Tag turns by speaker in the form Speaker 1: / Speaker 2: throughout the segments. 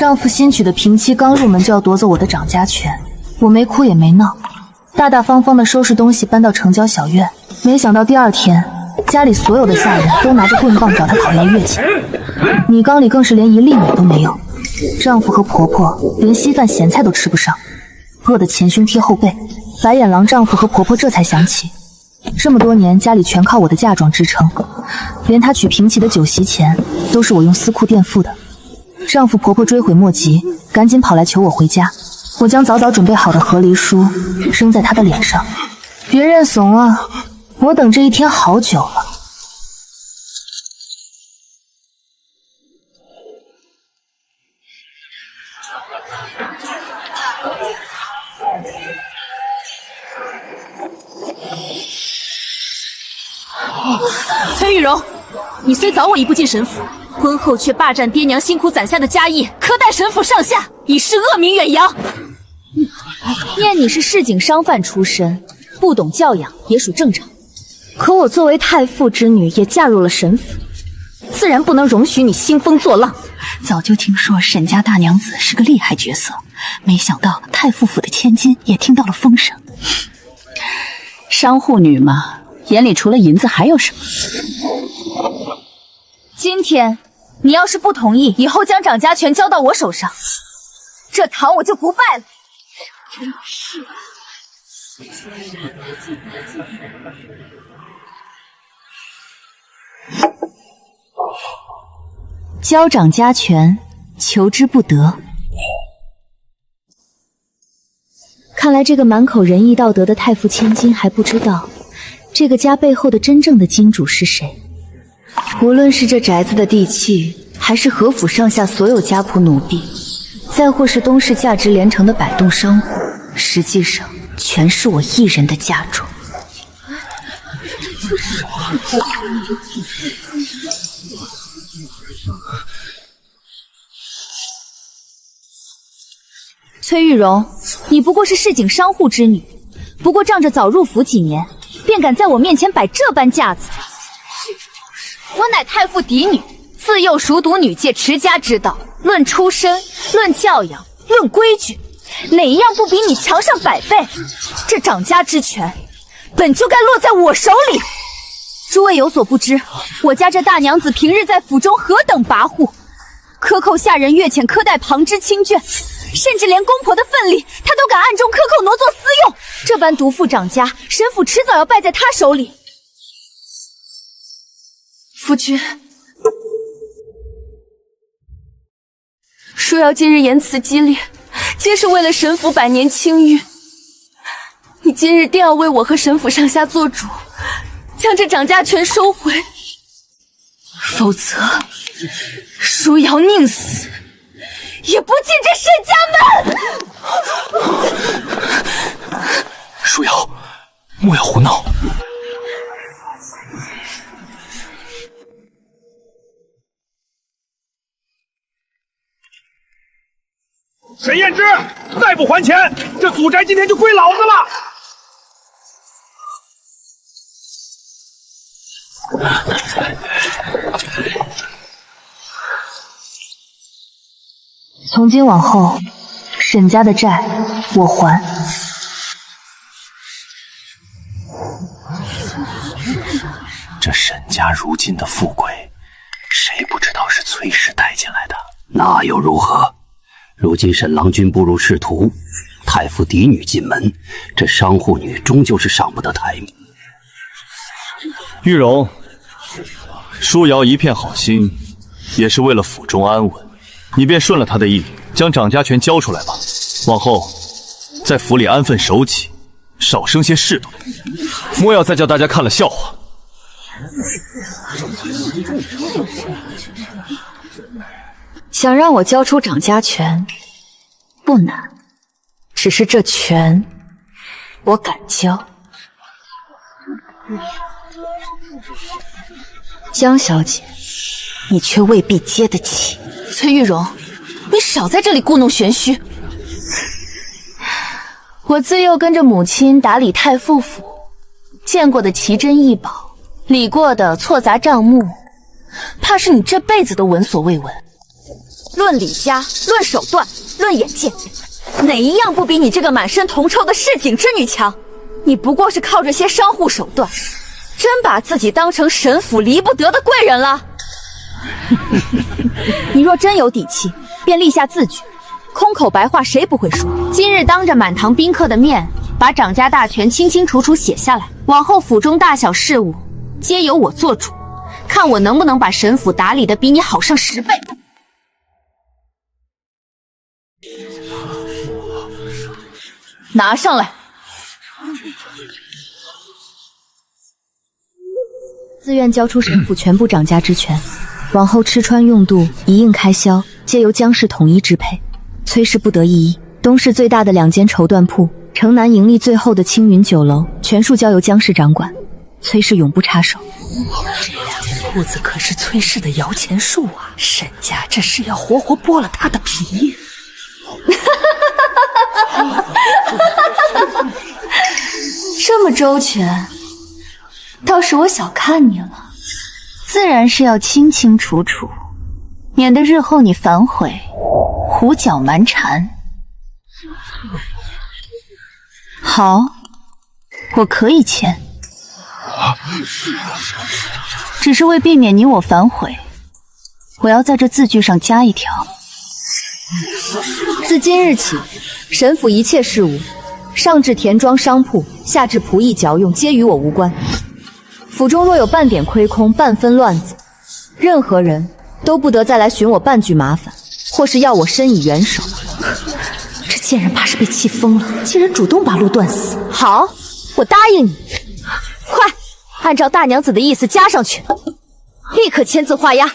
Speaker 1: 丈夫新娶的平妻刚入门就要夺走我的掌家权，我没哭也没闹，大大方方的收拾东西搬到城郊小院。没想到第二天，家里所有的下人都拿着棍棒找她讨要月钱，米缸里更是连1粒米都没有。丈夫和婆婆连稀饭咸菜都吃不上，饿得前胸贴后背。白眼狼丈夫和婆婆这才想起，这么多年家里全靠我的嫁妆支撑，连她娶平妻的酒席钱都是我用私库垫付的。丈夫婆婆追悔莫及，赶紧跑来求我回家。我将早早准备好的和离书扔在她的脸上，别认怂啊，我等这一天好久了。
Speaker 2: 崔玉荣，你虽早我一步进神府，婚后却霸占爹娘辛苦攒下的家业，苛待神府上下，以示恶名远扬。
Speaker 3: 念你是市井商贩出身，不懂教养也属正常。可我作为太傅之女，也嫁入了神府，自然不能容许你兴风作浪。
Speaker 4: 早就听说沈家大娘子是个厉害角色，没想到太傅府的千金也听到了风声。商户女嘛，眼里除了银子还有什么？
Speaker 3: 今天你要是不同意，以后将掌家权交到我手上，这堂我就不拜了。真是。交掌家权，求之不得。看来这个满口仁义道德的太傅千金还不知道，这个家背后的真正的金主是谁。无论是这宅子的地契，还是何府上下所有家仆奴婢，再或是东市价值连城的摆动商户，实际上全是我一人的嫁妆。崔玉荣，你不过是市井商户之女，不过仗着早入府几年，便敢在我面前摆这般架子。我乃太傅嫡女，自幼熟读女界持家之道，论出身，论教养，论规矩，哪一样不比你强上100倍？这掌家之权，本就该落在我手里。诸位有所不知，我家这大娘子平日在府中何等跋扈，克扣下人月钱，苛待旁支亲眷，甚至连公婆的份例，她都敢暗中克扣挪作私用。这般独负掌家，神府迟早要败在她手里。
Speaker 2: 夫君，舒瑶今日言辞激烈，皆是为了神府百年清誉。你今日定要为我和神府上下做主，将这掌家权收回，否则舒瑶宁死也不进这沈家门。
Speaker 5: 舒瑶，莫要胡闹。
Speaker 6: 沈燕之，再不还钱，这祖宅今天就归老子了！
Speaker 1: 从今往后，沈家的债我还。
Speaker 5: 这沈家如今的富贵，谁不知道是崔氏带进来的？
Speaker 7: 那又如何？如今沈郎君步入仕途，太傅嫡女进门，这商户女终究是上不得台面。
Speaker 5: 玉荣，舒瑶一片好心，也是为了府中安稳，你便顺了他的意，将掌家权交出来吧。往后在府里安分守己，少生些事端，莫要再叫大家看了笑话。
Speaker 3: 想让我交出掌家权不难，只是这权我敢交。江小姐，你却未必接得起。
Speaker 2: 崔玉荣，你少在这里故弄玄虚。
Speaker 3: 我自幼跟着母亲打理太傅府，见过的奇珍异宝，理过的错杂账目，怕是你这辈子都闻所未闻。论李家，论手段，论眼界，哪一样不比你这个满身铜臭的市井之女强？你不过是靠这些商户手段，真把自己当成神府离不得的贵人了。你若真有底气，便立下字据，空口白话谁不会说？今日当着满堂宾客的面，把掌家大权清清楚楚写下来，往后府中大小事务皆由我做主，看我能不能把神府打理得比你好上10倍。拿上来。
Speaker 1: 自愿交出神府全部掌家之权，往后吃穿用度一应开销皆由江氏统一支配。崔氏不得异议，东市最大的2间绸缎铺，城南盈利最后的青云酒楼，全数交由江氏掌管，崔氏永不插手。
Speaker 4: 这2间铺子可是崔氏的摇钱树啊，沈家这是要活活剥了他的皮。
Speaker 1: 这么周全，倒是我小看你了。自然是要清清楚楚，免得日后你反悔，胡搅蛮缠。好，我可以签，只是为避免你我反悔，我要在这字据上加一条：自今日起，神府一切事务，上至田庄商铺，下至仆役嚼用，皆与我无关。府中若有半点亏空、半分乱子，任何人都不得再来寻我半句麻烦，或是要我伸以援手。这贱人怕是被气疯了，竟然主动把路断死。
Speaker 3: 好，我答应你。快，按照大娘子的意思加上去，立刻签字画押。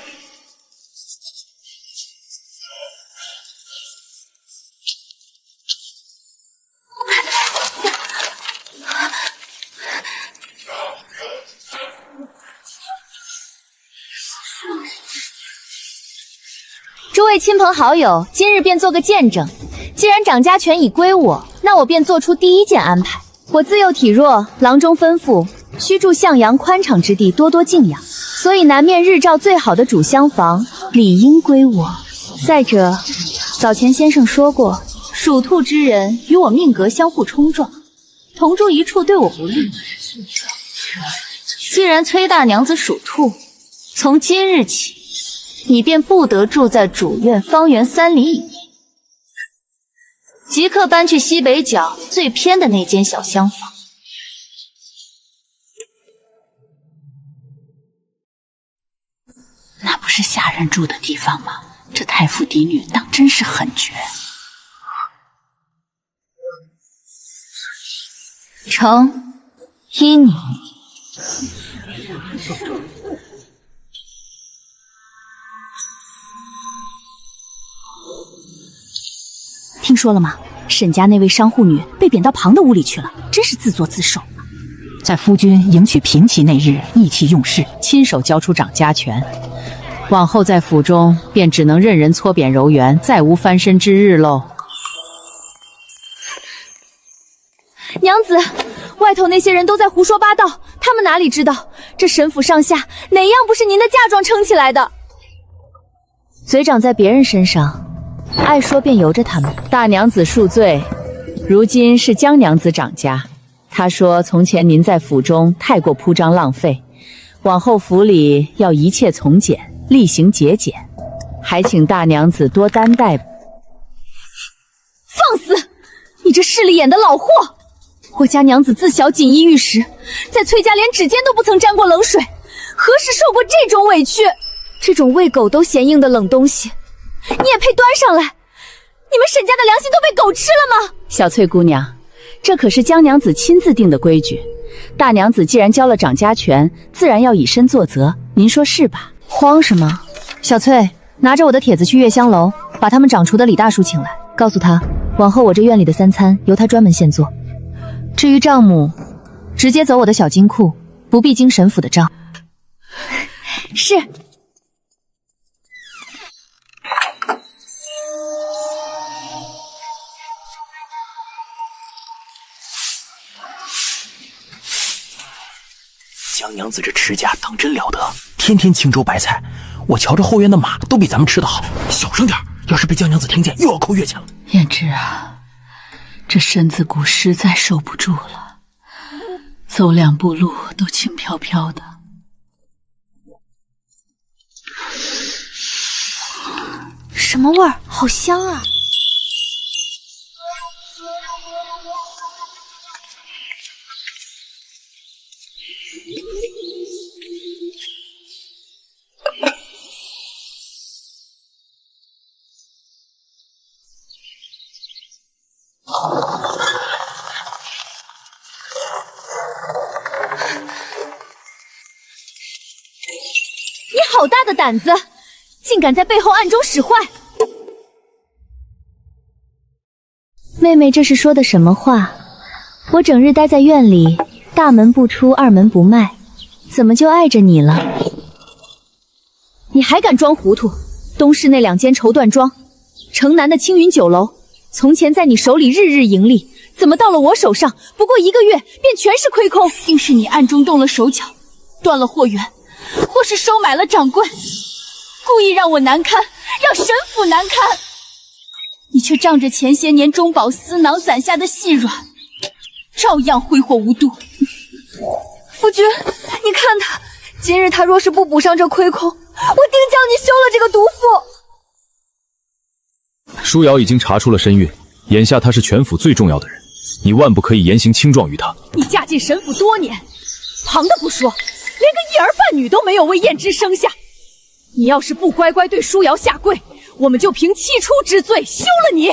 Speaker 3: 诸位亲朋好友，今日便做个见证。既然掌家权已归我，那我便做出第一件安排。我自幼体弱，郎中吩咐须住向阳宽敞之地，多多静养，所以南面日照最好的主厢房理应归我。再者，早前先生说过，属兔之人与我命格相互冲撞，同住一处对我不利。既然崔大娘子属兔，从今日起，你便不得住在主院方圆3里以内，即刻搬去西北角最偏的那间小厢房。
Speaker 4: 那不是下人住的地方吗？这太傅嫡女当真是狠绝。
Speaker 1: 成，依你。
Speaker 3: 听说了吗？沈家那位商户女被贬到旁的屋里去了，真是自作自受。
Speaker 8: 在夫君迎娶嫔妻那日，意气用事，亲手交出掌家权，往后在府中便只能任人搓扁揉圆，再无翻身之日喽。
Speaker 3: 娘子，外头那些人都在胡说八道，他们哪里知道这沈府上下哪样不是您的嫁妆撑起来的？
Speaker 1: 嘴长在别人身上，爱说便由着他们。
Speaker 8: 大娘子恕罪，如今是江娘子掌家。她说从前您在府中太过铺张浪费，往后府里要一切从简，厉行节俭，还请大娘子多担待。
Speaker 3: 放肆！你这势利眼的老货！我家娘子自小锦衣玉食，在崔家连指尖都不曾沾过冷水，何时受过这种委屈？这种喂狗都嫌硬的冷东西，你也配端上来？你们沈家的良心都被狗吃了吗？
Speaker 8: 小翠姑娘，这可是江娘子亲自定的规矩，大娘子既然交了掌家权，自然要以身作则，您说是吧？
Speaker 1: 慌什么？小翠，拿着我的帖子去月香楼，把他们掌厨的李大叔请来，告诉他，往后我这院里的3餐由他专门现做。至于账目，直接走我的小金库，不必经沈府的账。
Speaker 3: 是。
Speaker 9: 江娘子这持家当真了得，天天清粥白菜，我瞧着后院的马都比咱们吃的好。小声点，要是被江娘子听见，又要扣月钱了。
Speaker 4: 胭脂啊，这身子骨实在受不住了，走2步路都轻飘飘的。
Speaker 3: 什么味儿？好香啊！你好大的胆子，竟敢在背后暗中使坏！妹妹这是说的什么话？我整日待在院里，大门不出，二门不迈，怎么就碍着你了？你还敢装糊涂？东市那2间绸缎庄，城南的青云酒楼，从前在你手里日日盈利，怎么到了我手上，不过1个月便全是亏空？定是你暗中动了手脚，断了货源，或是收买了掌柜，故意让我难堪，让沈府难堪。你却仗着前些年中饱私囊攒下的细软，照样挥霍无度。
Speaker 2: 夫君，你看他，今日他若是不补上这亏空，我定将你休了这个毒妇。
Speaker 5: 舒瑶已经查出了身孕，眼下她是全府最重要的人，你万不可以言行轻重于她。
Speaker 3: 你嫁进沈府多年，旁的不说，连个一儿半女都没有为胭脂生下。你要是不乖乖对舒瑶下跪，我们就凭弃出之罪休了你。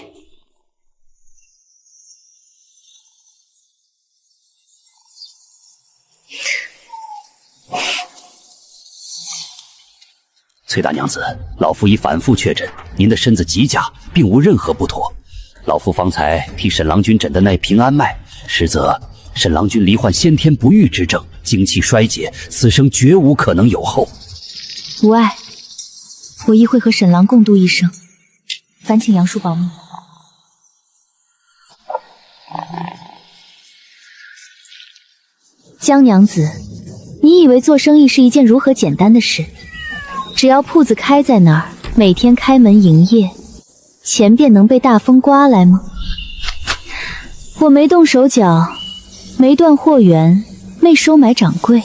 Speaker 7: 崔大娘子，老夫已反复确诊，您的身子极佳，并无任何不妥。老夫方才替沈郎君诊的那平安脉，实则沈郎君罹患先天不育之症，精气衰竭，此生绝无可能有后。
Speaker 1: 无碍，我亦会和沈郎共度一生，烦请杨叔保密。江娘子，你以为做生意是一件如何简单的事？只要铺子开在那儿，每天开门营业，钱便能被大风刮来吗？我没动手脚，没断货源，没收买掌柜，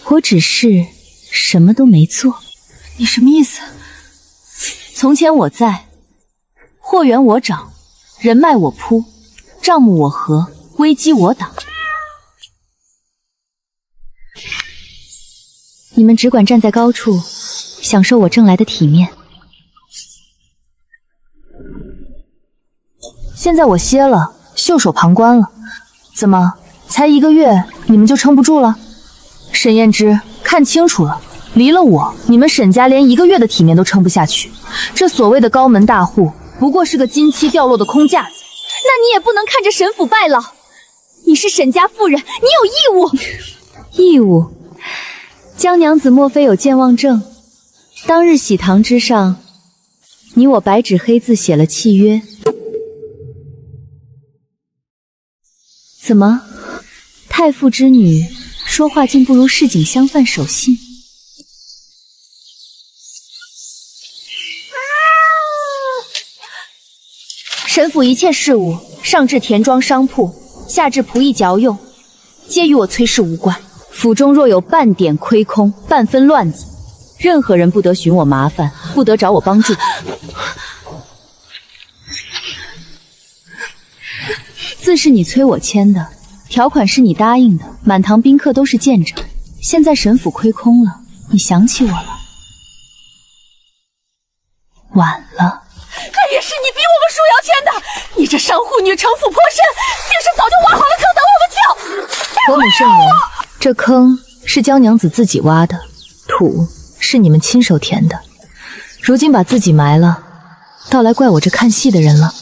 Speaker 1: 我只是什么都没做。
Speaker 3: 你什么意思？从前我在，货源我掌，人脉我铺，账目我核，危机我挡。
Speaker 1: 你们只管站在高处，享受我挣来的体面。现在我歇了，袖手旁观了。怎么，才1个月，你们就撑不住了？沈胭脂，看清楚了，离了我，你们沈家连1个月的体面都撑不下去。这所谓的高门大户，不过是个金漆掉落的空架子。
Speaker 3: 那你也不能看着沈府败老。你是沈家妇人，你有义务。
Speaker 1: 义务？江娘子莫非有健忘症？当日喜堂之上，你我白纸黑字写了契约。怎么，太傅之女说话竟不如市井香贩守信？
Speaker 3: 沈府一切事务，上至田庄商铺，下至仆役嚼用，皆与我崔氏无关。府中若有半点亏空，半分乱子，任何人不得寻我麻烦，不得找我帮助。
Speaker 1: 字是你催我签的，条款是你答应的，满堂宾客都是见证。现在沈府亏空了，你想起我了？晚了。
Speaker 3: 那也是你逼我们舒瑶签的！你这商户女城府颇深，定是早就挖好了坑等我们跳！
Speaker 1: 伯母圣人，这坑是江娘子自己挖的，土是你们亲手填的，如今把自己埋了，倒来怪我这看戏的人了。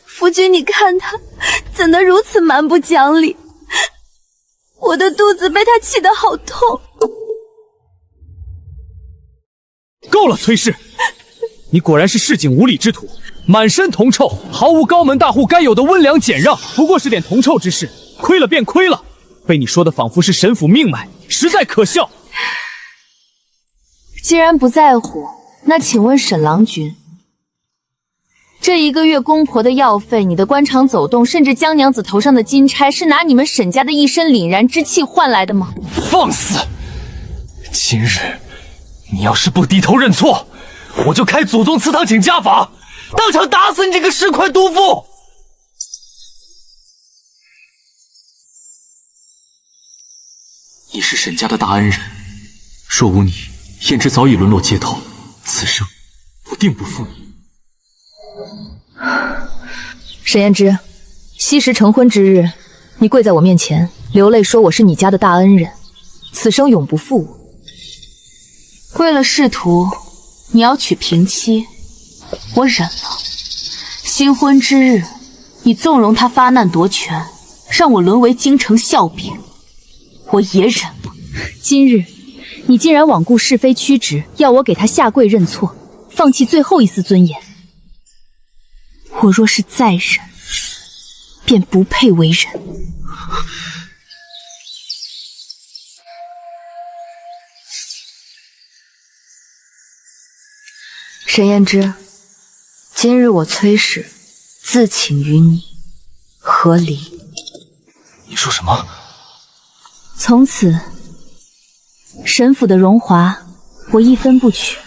Speaker 2: 夫君，你看他怎能如此蛮不讲理？我的肚子被他气得好痛。
Speaker 6: 够了，崔氏，你果然是市井无礼之徒，满身铜臭，毫无高门大户该有的温良俭让，不过是点铜臭之事，亏了便亏了，被你说的仿佛是神府命脉，实在可笑。
Speaker 2: 既然不在乎，那请问沈郎君，这1个月公婆的药费，你的官场走动，甚至江娘子头上的金钗，是拿你们沈家的一身凛然之气换来的吗？
Speaker 9: 放肆！今日你要是不低头认错，我就开祖宗祠堂请家法，当场打死你这个市侩毒妇！你是沈家的大恩人，若无你，燕之早已沦落街头，此生我定不负你。
Speaker 2: 沈燕之，昔时成婚之日，你跪在我面前，流泪说我是你家的大恩人，此生永不负我。为了仕途，你要娶平妻，我忍了。新婚之日，你纵容他发难夺权，让我沦为京城笑柄，我也忍了。
Speaker 3: 今日你竟然罔顾是非曲直，要我给他下跪认错，放弃最后一丝尊严。我若是再忍，便不配为人。
Speaker 2: 沈燕之，今日我崔氏自请与你和离。
Speaker 9: 你说什么？
Speaker 3: 从此，沈府的荣华我一分不取，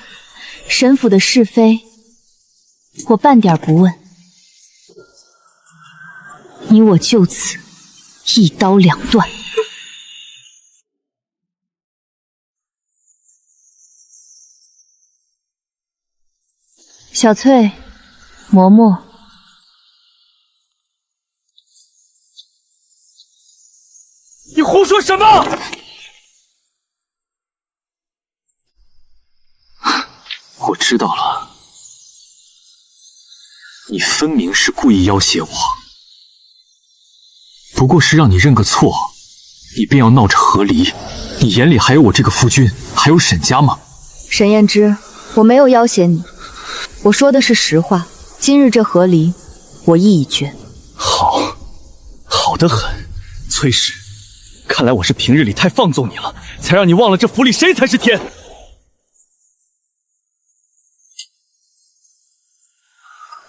Speaker 3: 沈府的是非我半点不问。你我就此一刀两断。
Speaker 2: 小翠，嬷嬷，
Speaker 9: 你胡说什么？我知道了，你分明是故意要挟我，不过是让你认个错，你便要闹着和离。你眼里还有我这个夫君，还有沈家吗？
Speaker 2: 沈燕之，我没有要挟你，我说的是实话。今日这和离，我意已决。
Speaker 6: 好，好得很，崔氏，看来我是平日里太放纵你了，才让你忘了这府里谁才是天。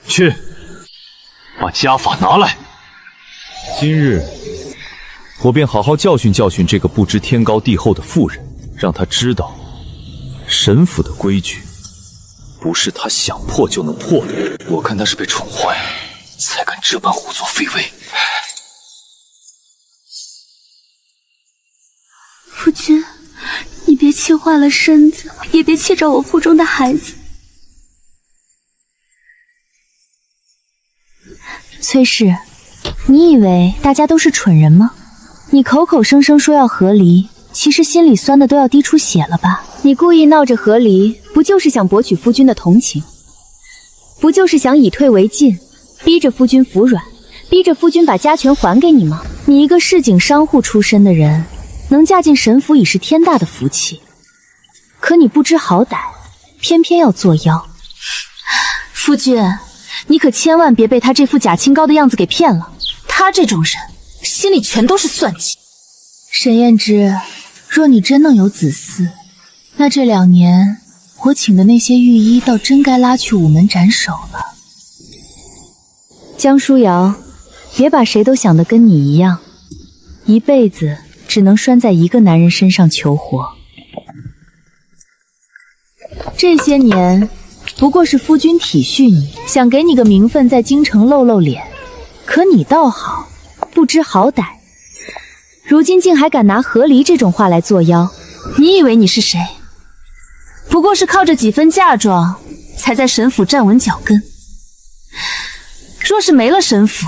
Speaker 9: 去，把家法拿来。
Speaker 5: 今日我便好好教训教训这个不知天高地厚的妇人，让她知道沈府的规矩不是她想破就能破的。
Speaker 9: 我看他是被宠坏，才敢这般胡作非为。
Speaker 10: 夫君，你别气坏了身子，也别气着我腹中的孩子。
Speaker 3: 崔氏，你以为大家都是蠢人吗？你口口声声说要和离，其实心里酸的都要滴出血了吧？你故意闹着和离，不就是想博取夫君的同情？不就是想以退为进，逼着夫君服软，逼着夫君把家权还给你吗？你一个市井商户出身的人，能嫁进沈府已是天大的福气，可你不知好歹，偏偏要作妖。夫君，你可千万别被他这副假清高的样子给骗了，他这种人心里全都是算计。
Speaker 1: 沈燕之，若你真能有子嗣，那这2年我请的那些御医倒真该拉去午门斩首了。
Speaker 3: 江舒瑶，别把谁都想得跟你一样，一辈子只能拴在一个男人身上求活。这些年不过是夫君体恤你，想给你个名分，在京城露露脸，可你倒好，不知好歹，如今竟还敢拿和离这种话来作妖。
Speaker 1: 你以为你是谁？不过是靠着几分嫁妆，才在沈府站稳脚跟。若是没了沈府，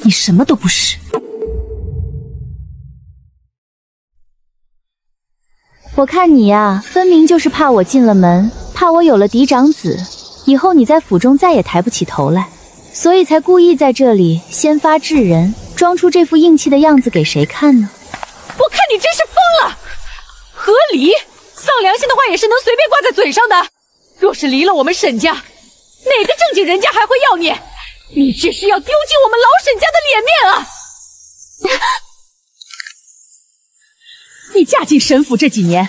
Speaker 1: 你什么都不是。
Speaker 3: 我看你呀，分明就是怕我进了门，怕我有了嫡长子，以后你在府中再也抬不起头来，所以才故意在这里先发制人，装出这副硬气的样子给谁看呢？
Speaker 2: 我看你真是疯了！和离，丧良心的话也是能随便挂在嘴上的。若是离了我们沈家，哪个正经人家还会要你？你只是要丢尽我们老沈家的脸面啊！
Speaker 8: 你嫁进沈府这几年，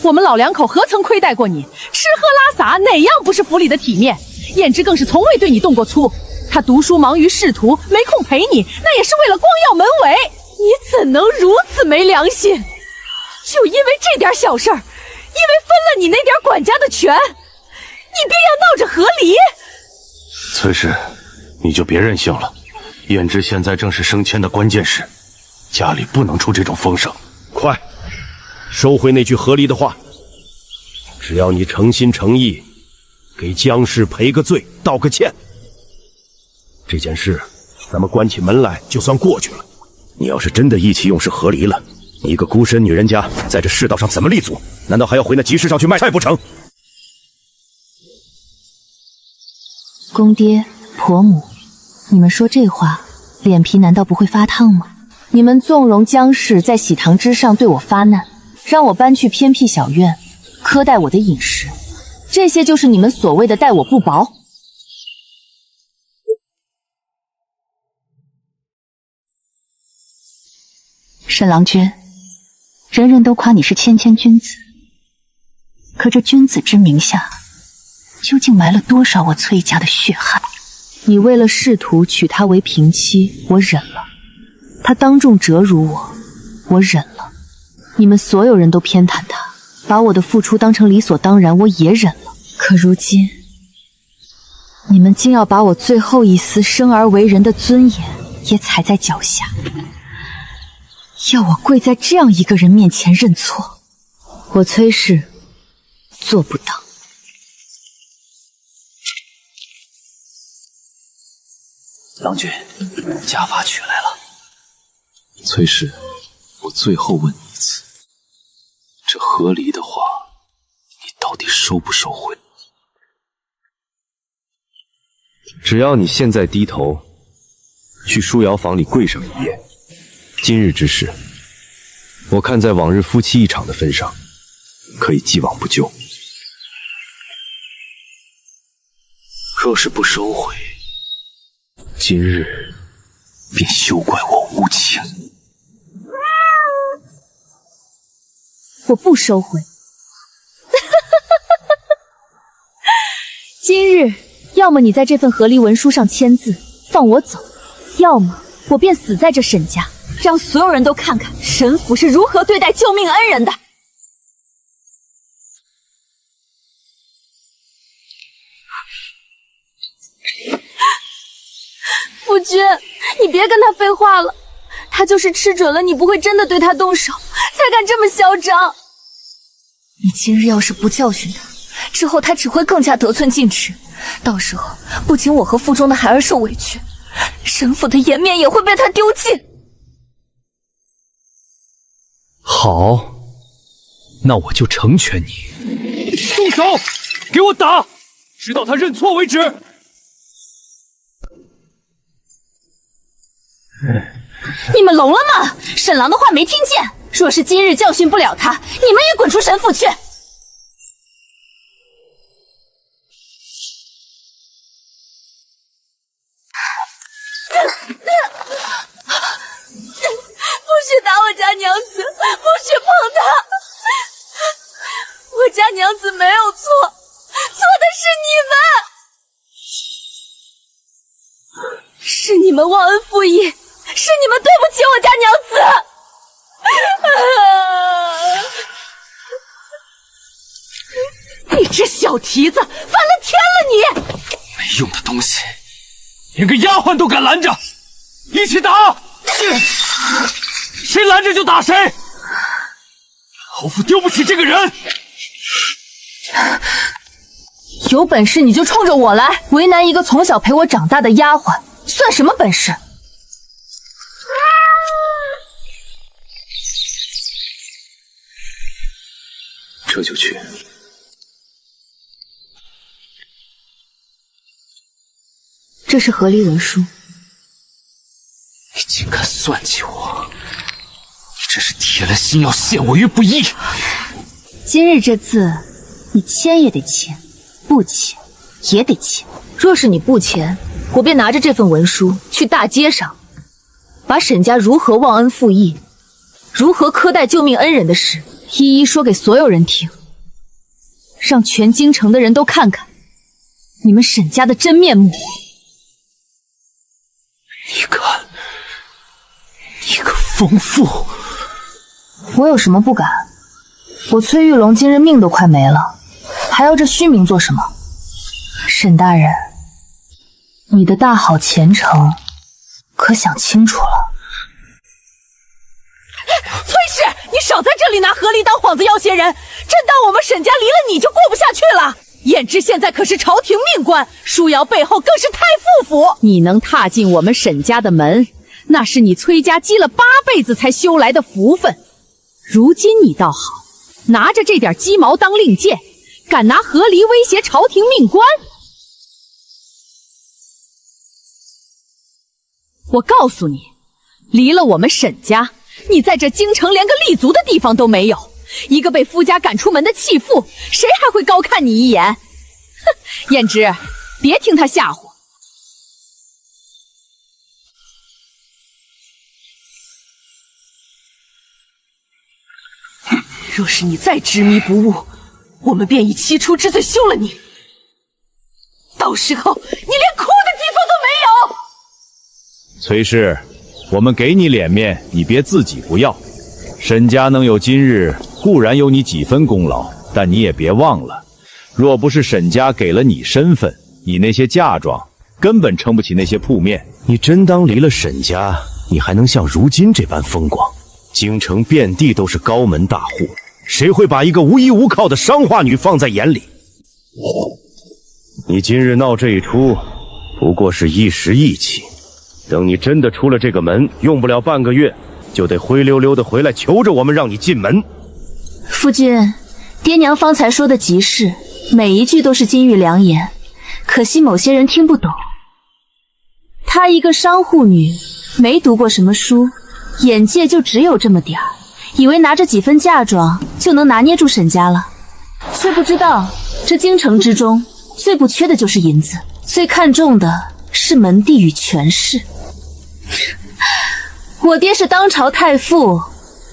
Speaker 8: 我们老两口何曾亏待过你？吃喝拉撒哪样不是府里的体面？燕之更是从未对你动过粗。他读书忙于仕途，没空陪你，那也是为了光耀门楣。你怎能如此没良心？就因为这点小事儿，因为分了你那点管家的权，你便要闹着和离？
Speaker 11: 崔氏，你就别任性了。燕之现在正是升迁的关键时，家里不能出这种风声。
Speaker 12: 快，收回那句和离的话。只要你诚心诚意，给江氏赔个罪，道个歉，这件事咱们关起门来就算过去了。你要是真的意气用事和离了，你一个孤身女人家在这世道上怎么立足？难道还要回那集市上去卖菜不成？
Speaker 1: 公爹婆母，你们说这话，脸皮难道不会发烫吗？你们纵容江氏在喜堂之上对我发难，让我搬去偏僻小院，苛待我的饮食，这些就是你们所谓的待我不薄。
Speaker 4: 沈郎君，人人都夸你是谦谦君子，可这君子之名下，究竟埋了多少我崔家的血汗？
Speaker 1: 你为了试图娶她为平妻，我忍了；她当众折辱我，我忍了；你们所有人都偏袒她，把我的付出当成理所当然，我也忍了。可如今，你们竟要把我最后一丝生而为人的尊严也踩在脚下，要我跪在这样一个人面前认错，我崔氏做不到。
Speaker 6: 郎君，家法取来了。崔氏，我最后问你一次，这和离的话，你到底收不收回？
Speaker 12: 只要你现在低头，去书窑房里跪上一夜，今日之事，我看在往日夫妻一场的份上，可以既往不咎。
Speaker 6: 若是不收回，今日便休怪我无情。
Speaker 3: 我不收回。今日，要么你在这份和离文书上签字，放我走；要么我便死在这沈家，让所有人都看看沈府是如何对待救命恩人的。
Speaker 2: 夫君，你别跟他废话了，他就是吃准了你不会真的对他动手，才敢这么嚣张。
Speaker 1: 你今日要是不教训他，之后他只会更加得寸进尺，到时候不仅我和腹中的孩儿受委屈，沈府的颜面也会被他丢尽。
Speaker 6: 好，那我就成全你。
Speaker 9: 动手，给我打，直到他认错为止。
Speaker 3: 你们聋了吗？沈郎的话没听见？若是今日教训不了他，你们也滚出沈府去！
Speaker 2: 不许打我家娘子，不许碰她！我家娘子没有错，错的是你们，是你们忘恩负义，是你们对不起我家娘子。
Speaker 8: 你这小蹄子，反了天了你！
Speaker 9: 没用的东西，连个丫鬟都敢拦着，一起打！谁拦着就打谁！老夫丢不起这个人。
Speaker 1: 有本事你就冲着我来，为难一个从小陪我长大的丫鬟，算什么本事？
Speaker 6: 这就去。
Speaker 1: 这是和离文书。
Speaker 9: 你竟敢算计我！你这是铁了心要陷我于不义。
Speaker 1: 今日这字，你签也得签，不签也得签。若是你不签，我便拿着这份文书去大街上，把沈家如何忘恩负义如何苛待救命恩人的事，一一说给所有人听，让全京城的人都看看你们沈家的真面目。
Speaker 9: 你个疯妇！
Speaker 1: 我有什么不敢？我崔玉龙今日命都快没了，还要这虚名做什么？沈大人，你的大好前程可想清楚了？
Speaker 8: 崔氏，你少在这里拿何离当幌子要挟人，真当我们沈家离了你就过不下去了？燕之现在可是朝廷命官，舒瑶背后更是太傅府。你能踏进我们沈家的门，那是你崔家积了8辈子才修来的福分。如今你倒好，拿着这点鸡毛当令箭，敢拿何离威胁朝廷命官？我告诉你，离了我们沈家，你在这京城连个立足的地方都没有。一个被夫家赶出门的弃妇，谁还会高看你一眼？哼，燕之，别听他吓唬。若是你再执迷不悟，我们便以欺出之罪休了你。到时候你连哭的地方都没有。
Speaker 12: 崔氏，我们给你脸面，你别自己不要。沈家能有今日，固然有你几分功劳，但你也别忘了，若不是沈家给了你身份，你那些嫁妆根本撑不起那些铺面。
Speaker 13: 你真当离了沈家，你还能像如今这般风光？京城遍地都是高门大户，谁会把一个无依无靠的商化女放在眼里？你今日闹这一出，不过是一时义气，等你真的出了这个门，用不了半个月，就得灰溜溜的回来求着我们让你进门。
Speaker 1: 夫君，爹娘方才说的极是，每一句都是金玉良言，可惜某些人听不懂。她一个商户女，没读过什么书，眼界就只有这么点儿，以为拿着几分嫁妆就能拿捏住沈家了，却不知道这京城之中最不缺的就是银子，最看重的是门第与权势。我爹是当朝太傅，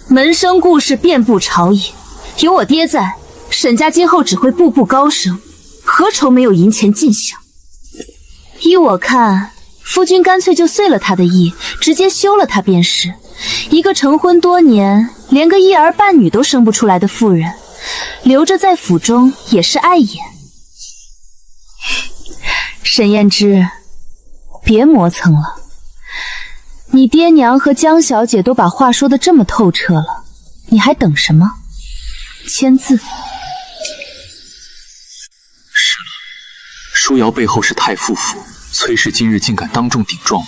Speaker 1: 门生故事遍布朝野，有我爹在，沈家今后只会步步高升，何愁没有银钱进项？依我看，夫君干脆就遂了他的意，直接休了他便是。一个成婚多年，连个一儿半女都生不出来的妇人，留着在府中也是碍眼。沈燕之，别磨蹭了。你爹娘和江小姐都把话说得这么透彻了，你还等什么？签字。
Speaker 5: 是了，舒瑶背后是太傅府，崔氏今日竟敢当众顶撞我，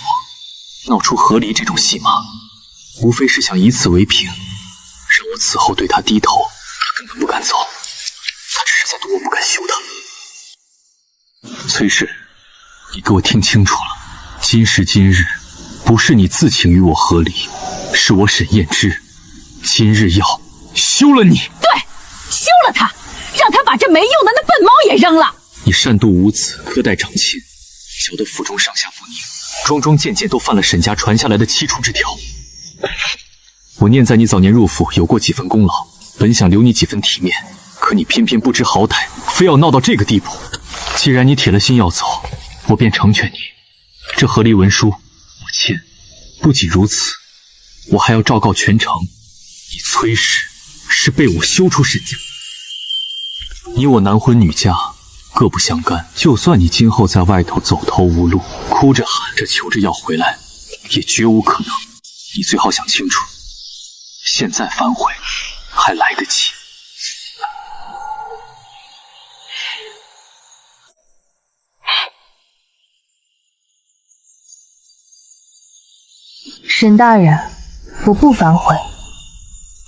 Speaker 5: 闹出和离这种戏码，无非是想以此为凭，让我此后对他低头，他根本不敢走，他只是在赌我不敢休他。崔氏，你给我听清楚了，今时今日，不是你自请与我和离，是我沈燕之今日要休了你。
Speaker 8: 对，休了他，让他把这没用的那笨猫也扔了。
Speaker 5: 你擅妒无子，苛待长亲，搅得府中上下不宁，桩桩件件都犯了沈家传下来的七出之条。我念在你早年入府有过几分功劳，本想留你几分体面，可你偏偏不知好歹，非要闹到这个地步。既然你铁了心要走，我便成全你。这和离文书我签，不仅如此，我还要昭告全城，你崔氏是被我休出沈家。你我男婚女嫁，各不相干，就算你今后在外头走投无路，哭着喊着求着要回来，也绝无可能。你最好想清楚，现在反悔还来得及。
Speaker 1: 沈大人，我不反悔，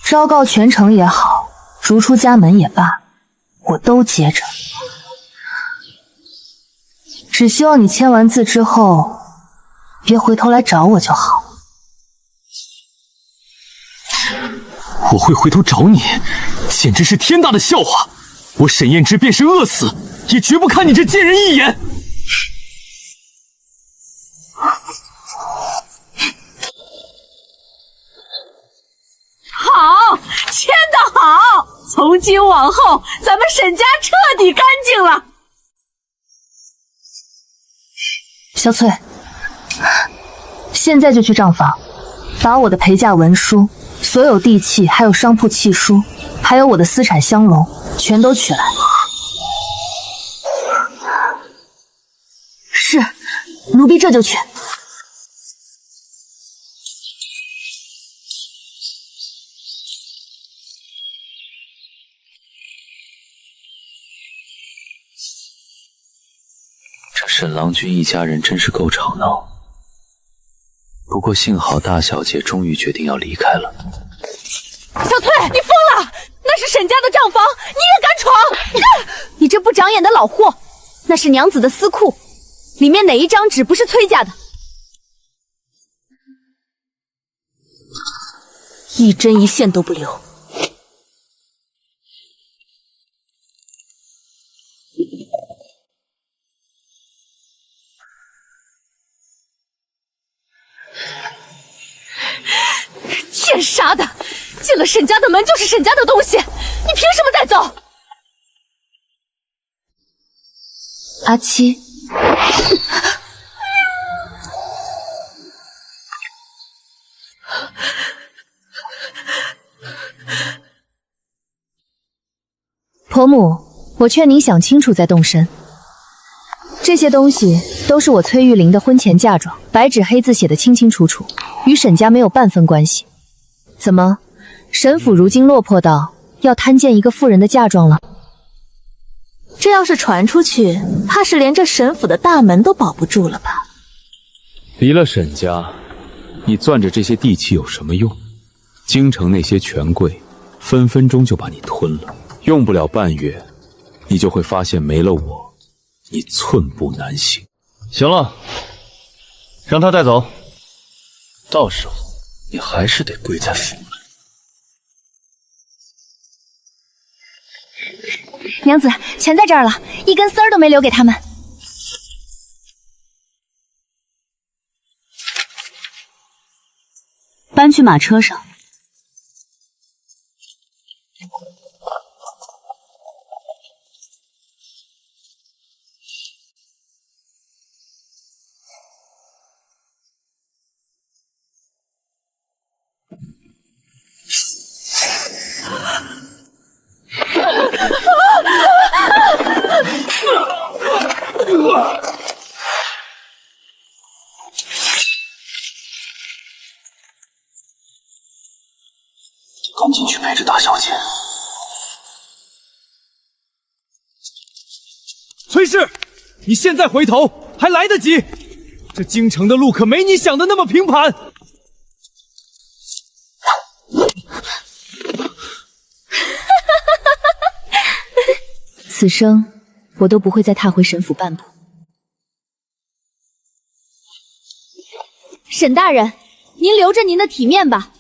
Speaker 1: 昭告全城也好，逐出家门也罢，我都接着。只希望你签完字之后，别回头来找我就好。
Speaker 5: 我会回头找你，简直是天大的笑话！我沈燕之便是饿死，也绝不看你这贱人一眼！
Speaker 8: 签得好，从今往后咱们沈家彻底干净了。
Speaker 1: 小翠，现在就去账房，把我的陪嫁文书、所有地契，还有商铺契书，还有我的私产香笼，全都取来。是，奴婢这就去。
Speaker 6: 这沈郎君一家人真是够吵闹。不过幸好大小姐终于决定要离开了。
Speaker 3: 小翠，你疯了！那是沈家的账房，你也敢闯？你这不长眼的老货！那是娘子的私库，里面哪一张纸不是崔家的？
Speaker 2: 一针一线都不留。
Speaker 3: 贱杀的！进了沈家的门就是沈家的东西，你凭什么带走？
Speaker 1: 阿七，婆母，我劝您想清楚再动身。这些东西都是我崔玉玲的婚前嫁妆，白纸黑字写得清清楚楚，与沈家没有半分关系。怎么，沈府如今落魄到要贪见一个妇人的嫁妆了？
Speaker 2: 这要是传出去，怕是连这沈府的大门都保不住了吧？
Speaker 6: 离了沈家，你攥着这些地契有什么用？京城那些权贵分分钟就把你吞了，用不了半月，你就会发现没了我，你寸步难行。
Speaker 5: 行了，让他带走，
Speaker 6: 到时候你还是得跪在府门。
Speaker 3: 娘子，钱在这儿了，一根丝儿都没留给他们。
Speaker 4: 搬去马车上。
Speaker 6: 赶紧去陪着大小姐。
Speaker 9: 崔氏，你现在回头还来得及，这京城的路可没你想的那么平坦。
Speaker 1: 此生我都不会再踏回沈府半步。
Speaker 3: 沈大人，您留着您的体面吧。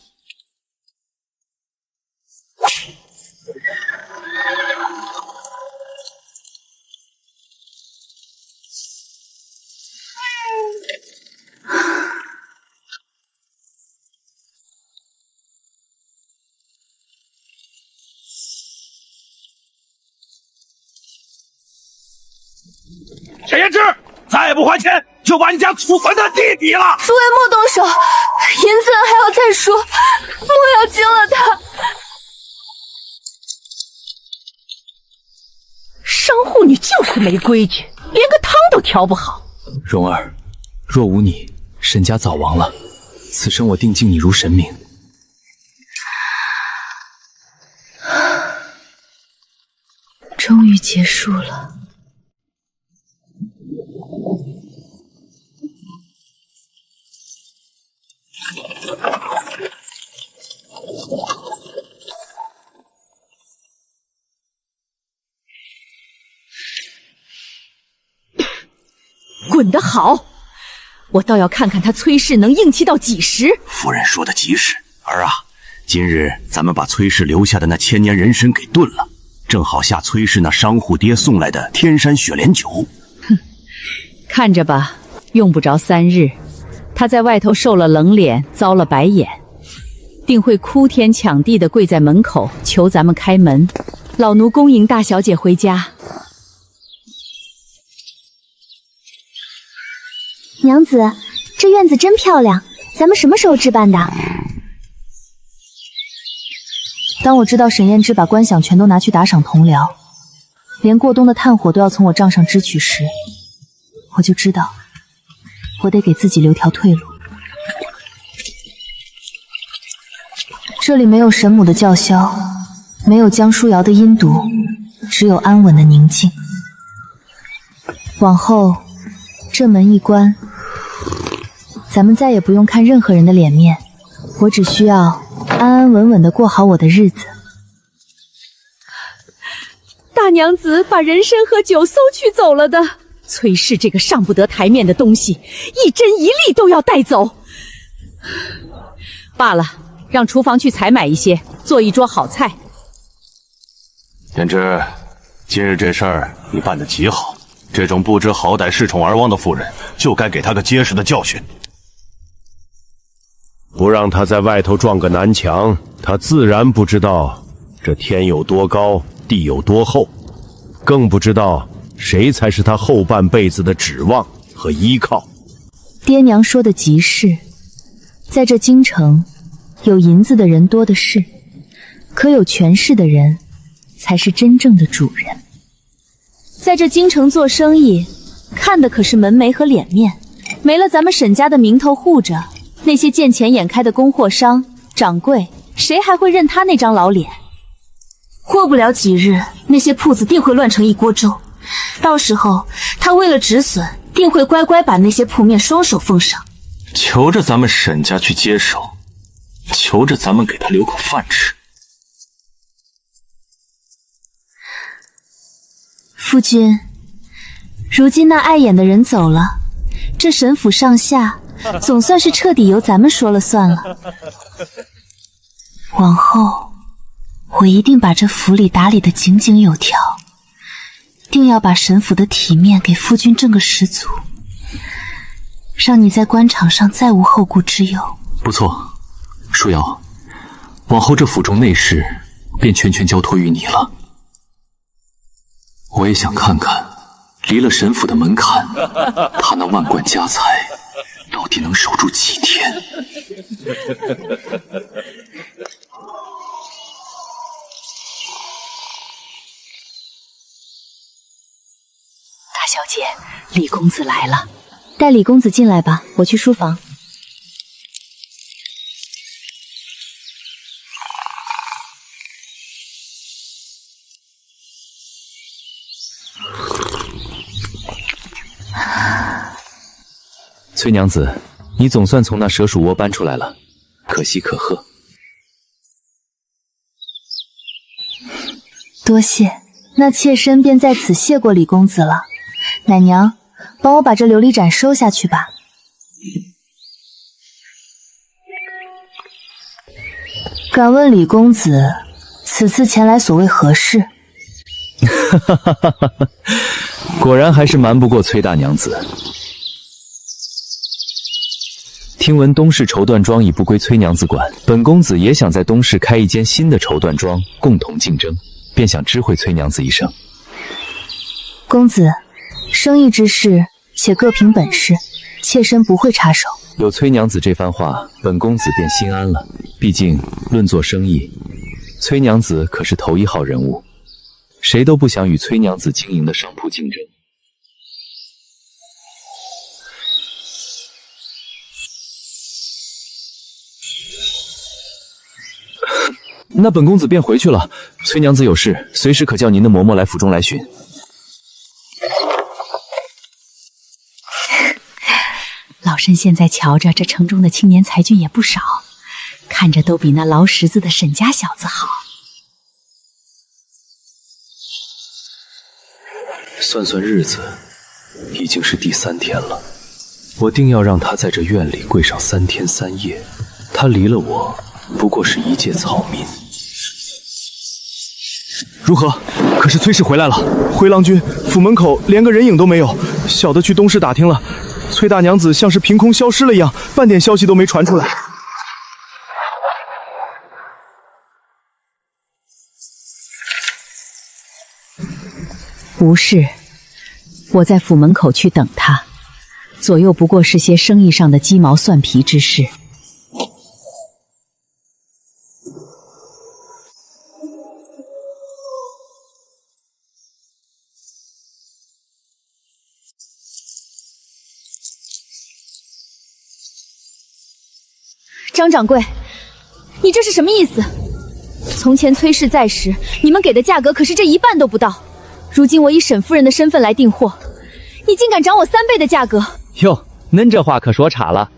Speaker 12: 沈延之，再不还钱，就把你家祖坟的地底了！
Speaker 2: 诸位莫动手，银子还要再说，莫要惊了他。
Speaker 8: 商户女就是没规矩，连个汤都调不好。
Speaker 6: 蓉儿，若无你，沈家早亡了。此生我定敬你如神明。
Speaker 1: 终于结束了。
Speaker 8: 滚得好！我倒要看看他崔氏能硬气到几时。
Speaker 13: 夫人说的极是，儿啊，今日咱们把崔氏留下的那千年人参给炖了，正好下崔氏那商户爹送来的天山雪莲酒。
Speaker 8: 哼，看着吧，用不着3日，他在外头受了冷脸，遭了白眼，定会哭天抢地的跪在门口求咱们开门。老奴恭迎大小姐回家。
Speaker 3: 娘子，这院子真漂亮，咱们什么时候置办的？
Speaker 1: 当我知道沈燕之把官饷全都拿去打赏同僚，连过冬的炭火都要从我账上支取时，我就知道我得给自己留条退路。这里没有神母的叫嚣，没有江书瑶的阴毒，只有安稳的宁静。往后这门一关，咱们再也不用看任何人的脸面，我只需要安安稳稳地过好我的日子。
Speaker 8: 大娘子把人参和酒搜去走了的，崔氏这个上不得台面的东西，一针一粒都要带走。罢了，让厨房去采买一些，做一桌好菜。
Speaker 11: 言之，今日这事儿你办得极好，这种不知好歹恃宠而亡的妇人，就该给她个结实的教训。
Speaker 12: 不让他在外头撞个南墙，他自然不知道这天有多高，地有多厚，更不知道谁才是他后半辈子的指望和依靠。
Speaker 1: 爹娘说的极是，在这京城，有银子的人多的是，可有权势的人才是真正的主人。在这京城做生意，看的可是门楣和脸面，没了咱们沈家的名头护着，那些见钱眼开的供货商、掌柜，谁还会认他那张老脸？
Speaker 10: 过不了几日，那些铺子定会乱成一锅粥，到时候他为了止损，定会乖乖把那些铺面双手奉上。
Speaker 5: 求着咱们沈家去接手，求着咱们给他留口饭吃。
Speaker 1: 夫君，如今那碍眼的人走了，这沈府上下总算是彻底由咱们说了算了。往后我一定把这府里打理得井井有条，定要把沈府的体面给夫君挣个十足，让你在官场上再无后顾之忧。
Speaker 6: 不错，舒瑶，往后这府中内事便全权交托于你了。我也想看看，离了沈府的门槛，他那万贯家财到底能守住几天？
Speaker 8: 大小姐，李公子来了。
Speaker 1: 带李公子进来吧，我去书房。
Speaker 6: 崔娘子，你总算从那蛇鼠窝搬出来了，可喜可贺。
Speaker 1: 多谢，那妾身便在此谢过李公子了。奶娘，帮我把这琉璃盏收下去吧。敢问李公子，此次前来所谓何事？
Speaker 6: 果然还是瞒不过崔大娘子。听闻东市绸缎庄已不归崔娘子管，本公子也想在东市开一间新的绸缎庄，共同竞争，便想知会崔娘子一声。
Speaker 1: 公子，生意之事，且各凭本事，妾身不会插手。
Speaker 6: 有崔娘子这番话，本公子便心安了。毕竟论做生意，崔娘子可是头一号人物，谁都不想与崔娘子经营的商铺竞争。那本公子便回去了。崔娘子有事，随时可叫您的嬷嬷来府中来询。
Speaker 8: 老身现在瞧着这城中的青年才俊也不少，看着都比那劳什子的沈家小子好。
Speaker 6: 算算日子，已经是第3天了。我定要让他在这院里跪上3天3夜。他离了我，不过是一介草民。
Speaker 5: 如何？可是崔氏回来了。回郎君，府门口连个人影都没有。小的去东市打听了，崔大娘子像是凭空消失了一样，半点消息都没传出来。
Speaker 8: 无事，我在府门口去等他，左右不过是些生意上的鸡毛蒜皮之事。
Speaker 3: 张掌柜，你这是什么意思？从前崔氏在时，你们给的价格可是这一半都不到。如今我以沈夫人的身份来订货，你竟敢涨我3倍的价格！
Speaker 14: 哟，恁这话可说岔了。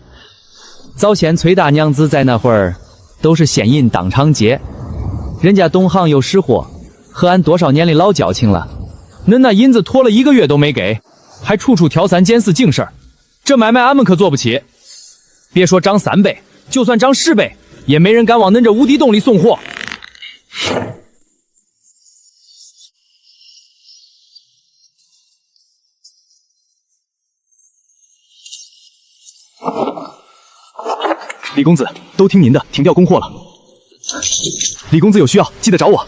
Speaker 14: 早先崔大娘子在那会儿都是先印当场结，人家东行有识货，和俺多少年的老交情了。恁那银子拖了1个月都没给，还处处挑3拣4净事儿，这买卖俺们可做不起。别说涨3倍，就算涨10倍，也没人敢往恁这无底洞里送货。
Speaker 5: 李公子，都听您的，停掉供货了。李公子有需要，记得找我。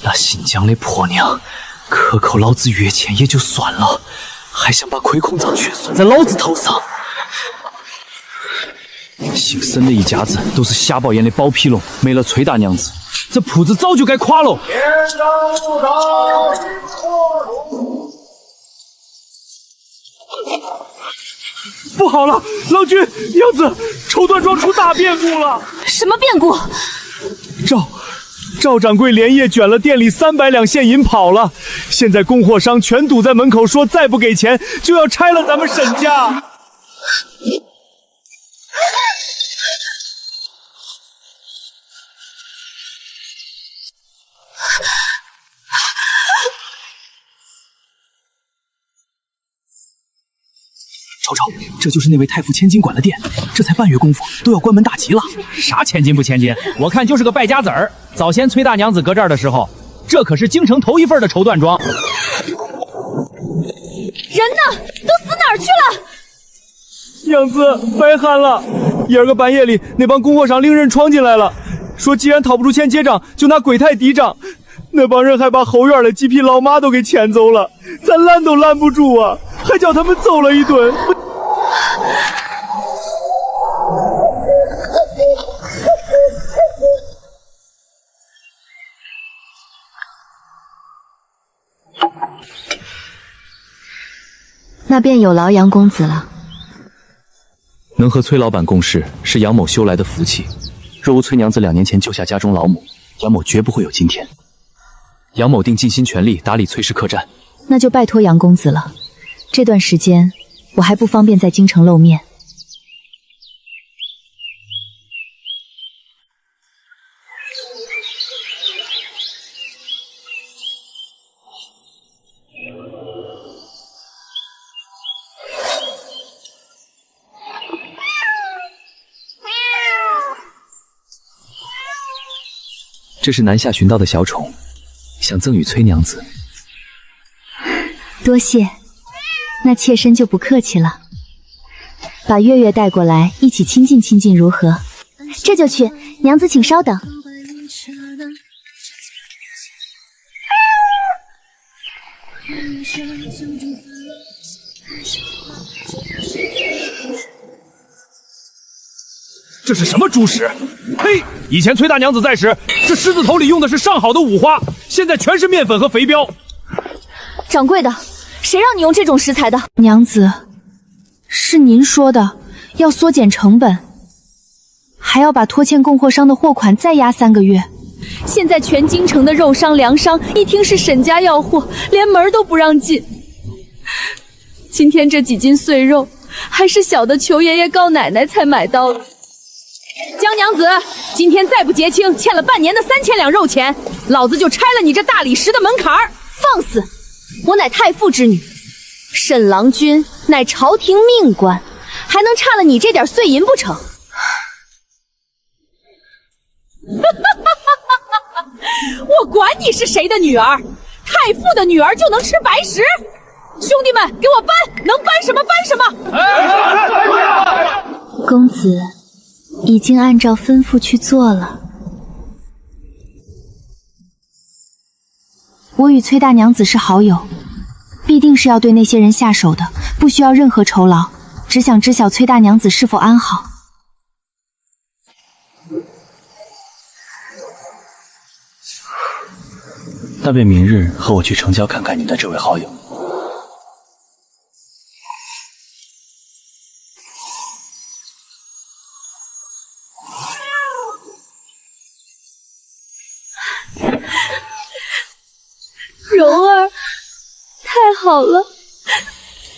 Speaker 6: 那新疆的婆娘，克扣老子月钱也就算了，还想把亏空藏权算在老子头上。姓沈的一家子都是瞎爆眼的包皮龙，没了崔大娘子，这铺子早就该垮喽。
Speaker 5: 不好了，郎君，娘子，绸缎庄出大变故了！
Speaker 3: 什么变故？
Speaker 5: 赵掌柜连夜卷了店里300两现银跑了，现在供货商全堵在门口，说再不给钱就要拆了咱们沈家。
Speaker 6: 瞅瞅，这就是那位太傅千金管的店，这才半月功夫都要关门大吉了。
Speaker 14: 啥千金不千金？我看就是个败家子儿。早先崔大娘子搁这儿的时候，这可是京城头一份的绸缎庄。
Speaker 3: 人呢？都死哪儿去了？
Speaker 5: 娘子，白喊了！夜儿个半夜里，那帮供货商令人闯进来了，说既然讨不出钱结账，就拿鬼胎抵账。那帮人还把后院的几匹老马都给牵走了，咱拦都拦不住啊！还叫他们揍了一顿。
Speaker 1: 那便有劳杨公子了。
Speaker 6: 能和崔老板共事，是杨某修来的福气。若无崔娘子2年前救下家中老母，杨某绝不会有今天。杨某定尽心全力打理崔氏客栈。
Speaker 1: 那就拜托杨公子了。这段时间我还不方便在京城露面。
Speaker 6: 这是南下寻到的小宠，想赠与崔娘子。
Speaker 1: 多谢，那妾身就不客气了。把月月带过来，一起亲近亲近如何？
Speaker 3: 这就去，娘子请稍等。
Speaker 14: 这是什么猪食？呸！以前崔大娘子在时，这狮子头里用的是上好的五花，现在全是面粉和肥膘。
Speaker 3: 掌柜的，谁让你用这种食材的？
Speaker 1: 娘子，是您说的，要缩减成本，还要把拖欠供货商的货款再压3个月。
Speaker 3: 现在全京城的肉商、粮商一听是沈家要货，连门都不让进。今天这几斤碎肉，还是小的求爷爷告奶奶才买到的。
Speaker 8: 江娘子，今天再不结清欠了半年的3000两肉钱，老子就拆了你这大理石的门槛儿！
Speaker 3: 放肆！我乃太傅之女，沈郎君乃朝廷命官，还能差了你这点碎银不成？
Speaker 8: 我管你是谁的女儿，太傅的女儿就能吃白食？
Speaker 3: 兄弟们，给我搬，能搬什么搬什么。
Speaker 1: 公子已经按照吩咐去做了。我与崔大娘子是好友，必定是要对那些人下手的，不需要任何酬劳，只想知晓崔大娘子是否安好。
Speaker 5: 那便明日和我去城郊看看你的这位好友。
Speaker 2: 蓉儿，太好了，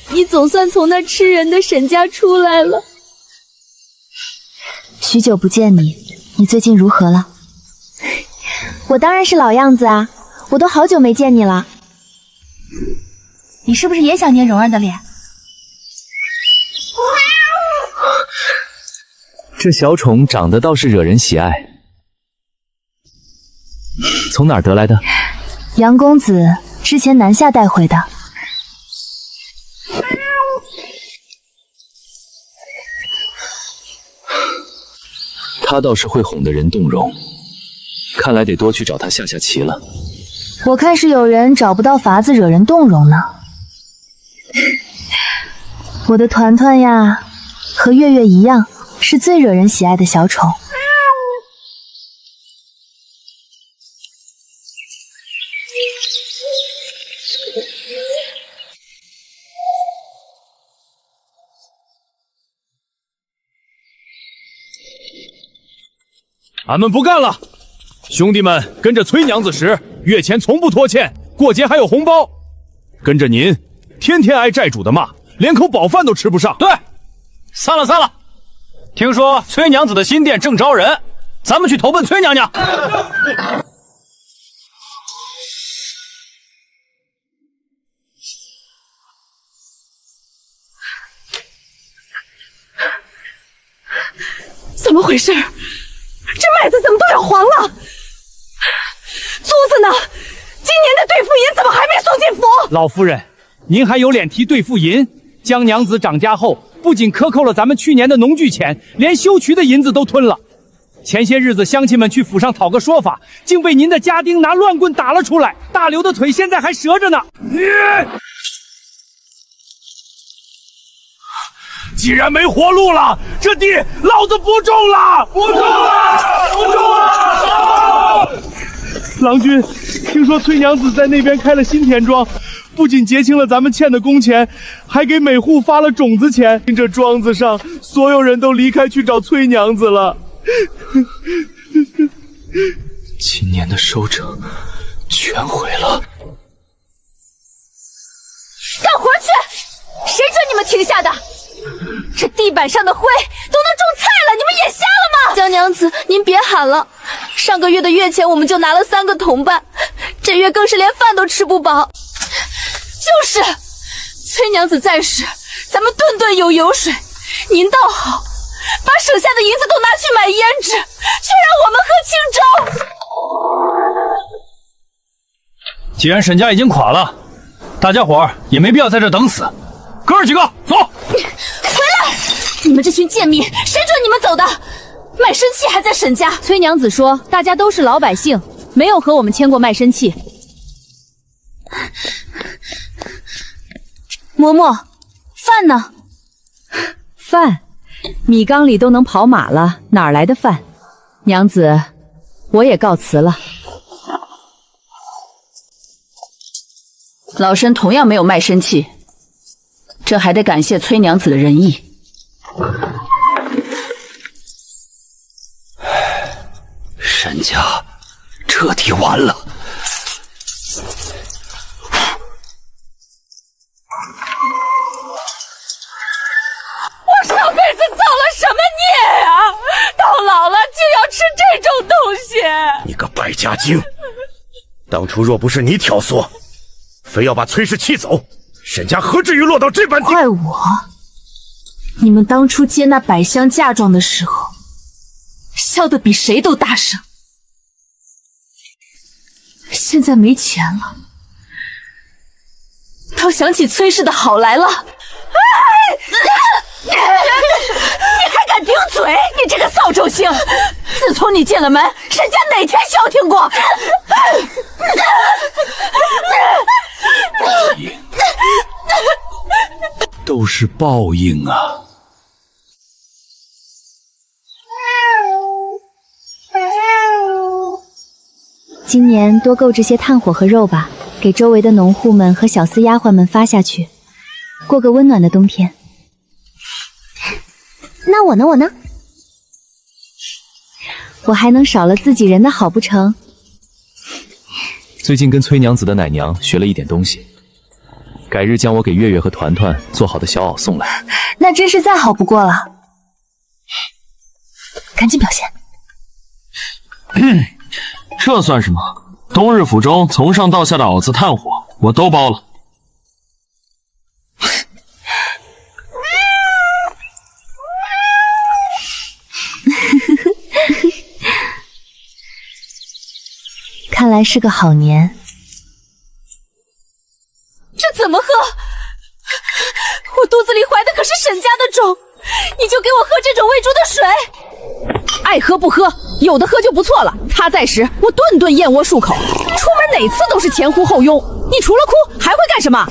Speaker 2: 你总算从那吃人的沈家出来了。
Speaker 1: 许久不见你，你最近如何了？
Speaker 3: 我当然是老样子啊，我都好久没见你了。你是不是也想捏蓉儿的脸？
Speaker 14: 这小宠长得倒是惹人喜爱，从哪儿得来的？
Speaker 1: 杨公子之前南下带回的。
Speaker 5: 他倒是会哄得人动容，看来得多去找他下下棋了。
Speaker 1: 我看是有人找不到法子惹人动容呢。我的团团呀，和月月一样，是最惹人喜爱的小宠。
Speaker 12: 俺们不干了！兄弟们跟着崔娘子时，月前从不拖欠，过节还有红包；跟着您，天天挨债主的骂，连口饱饭都吃不上。
Speaker 5: 对，散了散了！听说崔娘子的新店正招人，咱们去投奔崔娘娘。
Speaker 2: 怎么回事？这麦子怎么都要黄了？租子呢？今年的兑付银怎么还没送进府？
Speaker 14: 老夫人，您还有脸提兑付银？江娘子掌家后，不仅克扣了咱们去年的农具钱，连修渠的银子都吞了。前些日子乡亲们去府上讨个说法，竟被您的家丁拿乱棍打了出来，大刘的腿现在还折着呢。
Speaker 12: 既然没活路了，这地老子不种了！不种了！不种了！
Speaker 15: 郎君，听说崔娘子在那边开了新田庄，不仅结清了咱们欠的工钱，还给每户发了种子钱。这庄子上所有人都离开去找崔娘子了。
Speaker 5: 今年的收成全毁了。
Speaker 2: 干活去！谁准你们停下的？这地板上的灰都能种菜了，你们眼瞎了吗？江娘子，您别喊了。上个月的月钱我们就拿了3个铜板，这月更是连饭都吃不饱。就是，崔娘子在时，咱们顿顿有油水。您倒好，把省下的银子都拿去买胭脂，却让我们喝清粥。
Speaker 5: 既然沈家已经垮了，大家伙儿也没必要在这等死。哥儿几个，走！
Speaker 2: 回来！你们这群贱民，谁准你们走的？卖身契还在沈家。
Speaker 3: 崔娘子说，大家都是老百姓，没有和我们签过卖身契。
Speaker 10: 嬷嬷，饭呢？
Speaker 8: 饭，米缸里都能跑马了，哪来的饭？娘子，我也告辞了。
Speaker 4: 老身同样没有卖身契，这还得感谢崔娘子的仁义。
Speaker 7: 沈家彻底完了。
Speaker 2: 我上辈子造了什么孽啊！到老了竟要吃这种东西！
Speaker 12: 你个败家精！当初若不是你挑唆，非要把崔氏气走，沈家何至于落到这般地步？
Speaker 10: 怪我！你们当初接那百香嫁妆的时候，笑得比谁都大声。现在没钱了，
Speaker 2: 要想起崔氏的好来了。
Speaker 3: 你还敢顶嘴？你这个扫帚星！自从你进了门，沈家哪天消停过？
Speaker 6: 都是报应啊！
Speaker 3: 今年多购置些炭火和肉吧，给周围的农户们和小厮丫鬟们发下去，过个温暖的冬天。那我呢？我还能少了自己人的好不成？
Speaker 5: 最近跟崔娘子的奶娘学了一点东西，改日将我给月月和团团做好的小袄送来。
Speaker 1: 那真是再好不过了，赶紧表现。
Speaker 9: 这算什么？冬日府中从上到下的袄子炭火，我都包了。
Speaker 1: 看来是个好年。
Speaker 2: 这怎么喝？我肚子里怀的可是沈家的种，你就给我喝这种喂猪的水？
Speaker 8: 爱喝不喝，有的喝就不错了。他在时，我顿顿燕窝漱口，出门哪次都是前呼后拥。你除了哭还会干什么？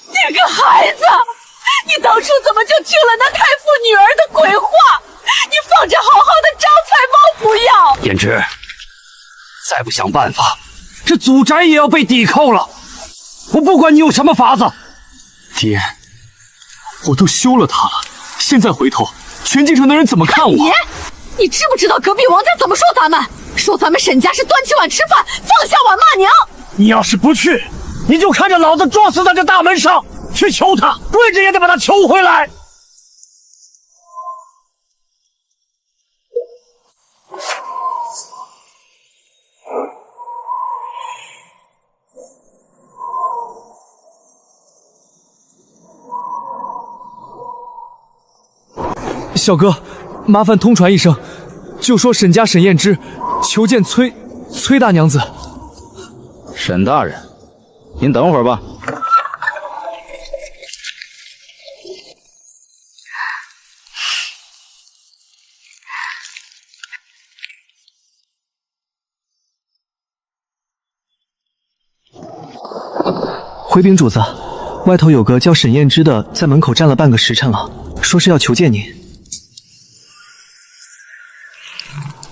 Speaker 2: 你个孩子，你当初怎么就听了那太傅女儿的鬼话？你放着好好的招财猫不要！
Speaker 7: 胭脂，再不想办法，这祖宅也要被抵扣了。我不管你有什么法子。
Speaker 9: 爹，我都休了他了，现在回头，全京城的人怎么看我？
Speaker 2: 你知不知道隔壁王家怎么说咱们？说咱们沈家是端起碗吃饭，放下碗骂娘。
Speaker 12: 你要是不去，你就看着老子撞死在这大门上，去求他，跪着也得把他求回来。
Speaker 15: 小哥，麻烦通传一声，就说沈家沈燕之求见崔大娘子。
Speaker 14: 沈大人，您等会儿吧。
Speaker 15: 回禀主子，外头有个叫沈燕之的在门口站了半个时辰了，说是要求见您。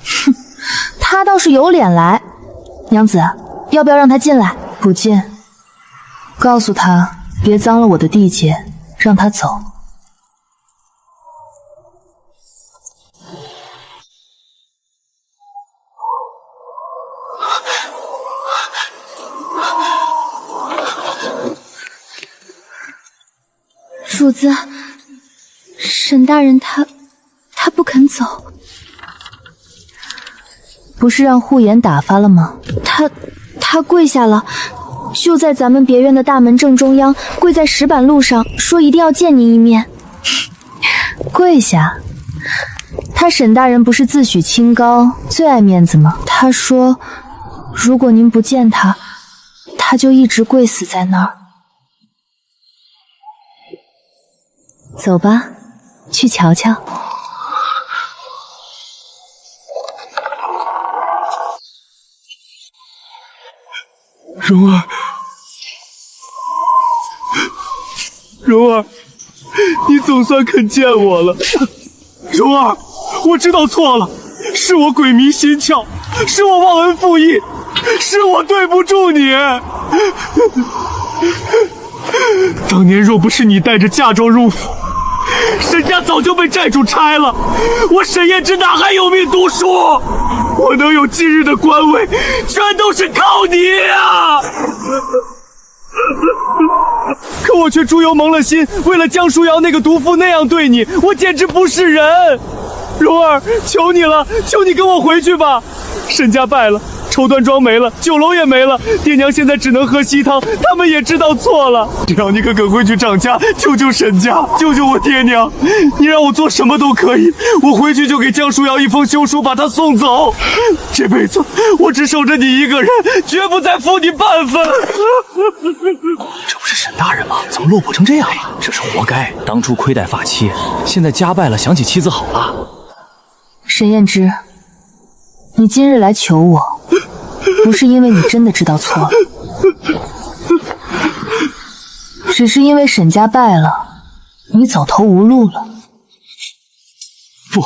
Speaker 1: 哼，他倒是有脸来。娘子，要不要让他进来？不进。告诉他别脏了我的地界，让他走。
Speaker 3: 主子，沈大人他不肯走。
Speaker 1: 不是让护眼打发了吗？
Speaker 3: 他跪下了，就在咱们别院的大门正中央，跪在石板路上，说一定要见您一面。
Speaker 1: 跪下？他沈大人不是自诩清高，最爱面子吗？他说，如果您不见他，他就一直跪死在那儿。走吧，去瞧瞧。
Speaker 15: 蓉儿，蓉儿，你总算肯见我了。蓉儿，我知道错了，是我鬼迷心窍，是我忘恩负义，是我对不住你。当年若不是你带着嫁妆入府，沈家早就被寨主拆了，我沈燕之哪还有命读书？我能有今日的官位，全都是靠你啊！可我却猪油蒙了心，为了江舒瑶那个毒妇那样对你，我简直不是人！蓉儿，求你了，求你跟我回去吧！沈家败了，绸缎庄没了，酒楼也没了，爹娘现在只能喝稀汤，他们也知道错了。只要你可赶回去掌家，救救沈家，救救我爹娘。你让我做什么都可以，我回去就给江书瑶一封休书，把他送走。这辈子我只守着你一个人，绝不再负你半分。
Speaker 9: 这不是沈大人吗？怎么落魄成这样了？这是活该，当初亏待发妻，现在家败了，想起妻子好了。
Speaker 1: 沈燕之，你今日来求我，不是因为你真的知道错了，只是因为沈家败了，你走投无路了。
Speaker 15: 不，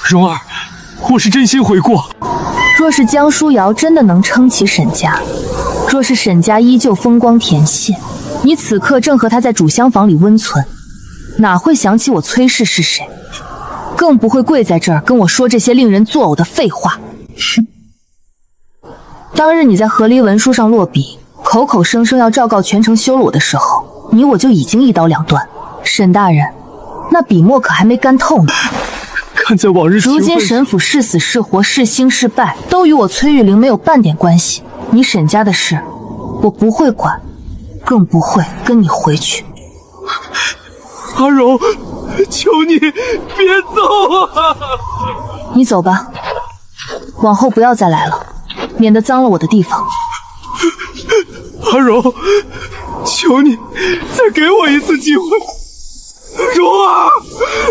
Speaker 15: 蓉儿，我是真心悔过。
Speaker 1: 若是江书瑶真的能撑起沈家，若是沈家依旧风光田系，你此刻正和他在主厢房里温存，哪会想起我崔氏是谁？更不会跪在这儿跟我说这些令人作呕的废话。当日你在和离文书上落笔，口口声声要昭告全城休了我的时候，你我就已经一刀两断。沈大人，那笔墨可还没干透呢。
Speaker 15: 看在往日，
Speaker 1: 如今沈府是死是活，是兴是败，都与我崔玉玲没有半点关系。你沈家的事，我不会管，更不会跟你回去。
Speaker 15: 阿柔，求你别走啊！
Speaker 1: 你走吧，往后不要再来了，免得脏了我的地方。
Speaker 15: 阿柔，求你再给我一次机会。柔儿，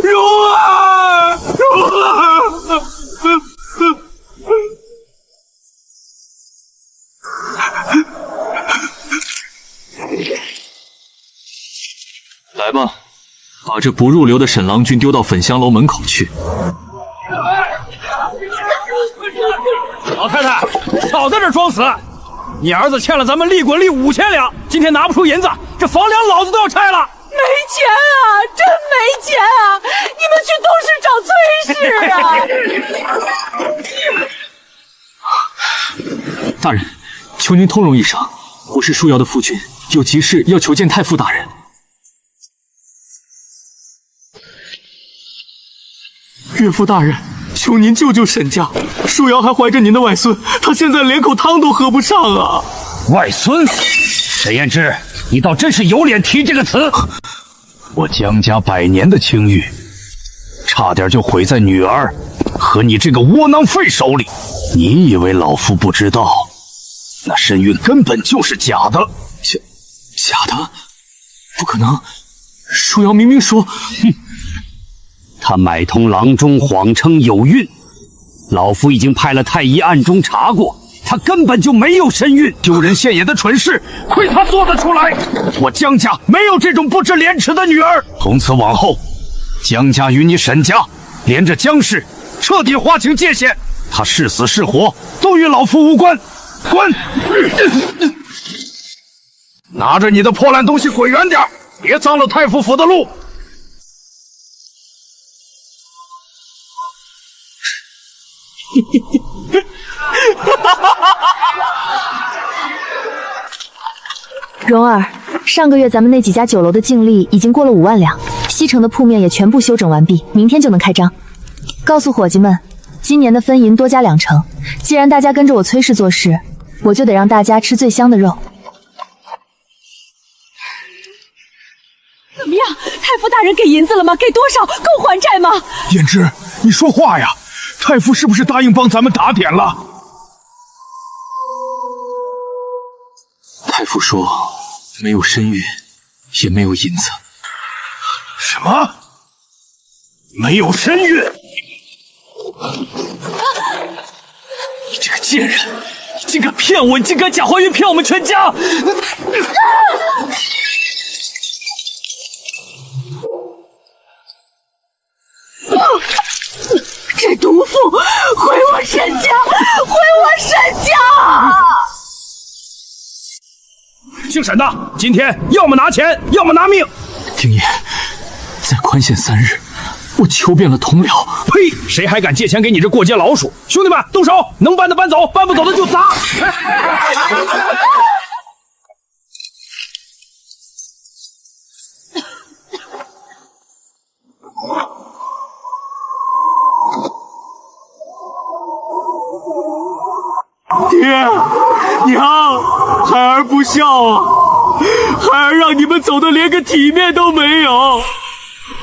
Speaker 15: 柔儿，柔儿！
Speaker 5: 来吧，把这不入流的沈郎君丢到粉香楼门口去。
Speaker 12: 老太太，少在这装死！你儿子欠了咱们利滚利5000两，今天拿不出银子，这房梁老子都要拆了。
Speaker 2: 没钱啊，真没钱啊！你们去东市找崔氏啊！
Speaker 5: 大人，求您通融一声，我是舒瑶的夫君，有急事要求见太傅大人。
Speaker 15: 岳父大人，求您救救沈家，舒瑶还怀着您的外孙，她现在连口汤都喝不上啊！
Speaker 7: 外孙，沈燕之，你倒真是有脸提这个词！我江家100年的清誉，差点就毁在女儿和你这个窝囊废手里。你以为老夫不知道？那身孕根本就是假的，
Speaker 5: 假的？不可能！舒瑶明明说，
Speaker 7: 他买通郎中，谎称有孕。老夫已经派了太医暗中查过，他根本就没有身孕，丢人现眼的蠢事，亏他做得出来！我江家没有这种不知廉耻的女儿。从此往后，江家与你沈家，连着江氏，彻底划清界限。他是死是活，都与老夫无关。滚！拿着你的破烂东西滚远点，别脏了太傅府的路。
Speaker 1: 蓉儿，上个月咱们那几家酒楼的净利已经过了5万两，西城的铺面也全部修整完毕，明天就能开张。告诉伙计们，今年的分银多加2成。既然大家跟着我崔氏做事，我就得让大家吃最香的肉。
Speaker 2: 怎么样？太傅大人给银子了吗？给多少？够还债吗？
Speaker 12: 燕之，你说话呀！太傅是不是答应帮咱们打点了？
Speaker 5: 太傅说没有身孕，也没有银子。
Speaker 12: 什么？没有身孕？
Speaker 5: 你这个贱人，你竟敢骗我！你竟敢假怀孕骗我们全家！
Speaker 2: 这毒妇，毁我沈家，毁我沈家！
Speaker 12: 姓沈的，今天要么拿钱，要么拿命。
Speaker 5: 丁爷，再宽限3日，我求遍了同僚。
Speaker 12: 呸！谁还敢借钱给你这过街老鼠？兄弟们，动手！能搬的搬走，搬不走的就砸！
Speaker 15: 娘，孩儿不孝啊！孩儿让你们走的连个体面都没有。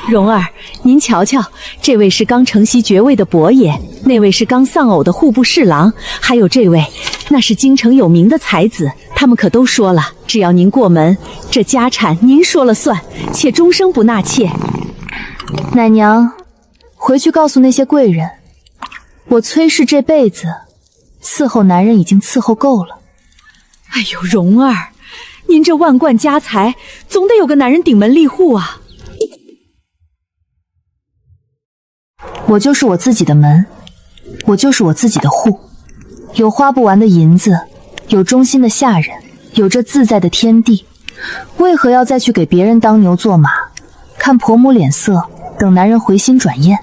Speaker 8: 蓉儿，您瞧瞧，这位是刚承袭爵位的伯爷，那位是刚丧偶的户部侍郎，还有这位，那是京城有名的才子。他们可都说了，只要您过门，这家产您说了算，且终生不纳妾。
Speaker 1: 奶娘，回去告诉那些贵人，我崔氏这辈子伺候男人已经伺候够了。
Speaker 8: 哎呦，蓉儿，您这万贯家财，总得有个男人顶门立户啊。
Speaker 1: 我就是我自己的门，我就是我自己的户，有花不完的银子，有忠心的下人，有这自在的天地，为何要再去给别人当牛做马，看婆母脸色，等男人回心转意？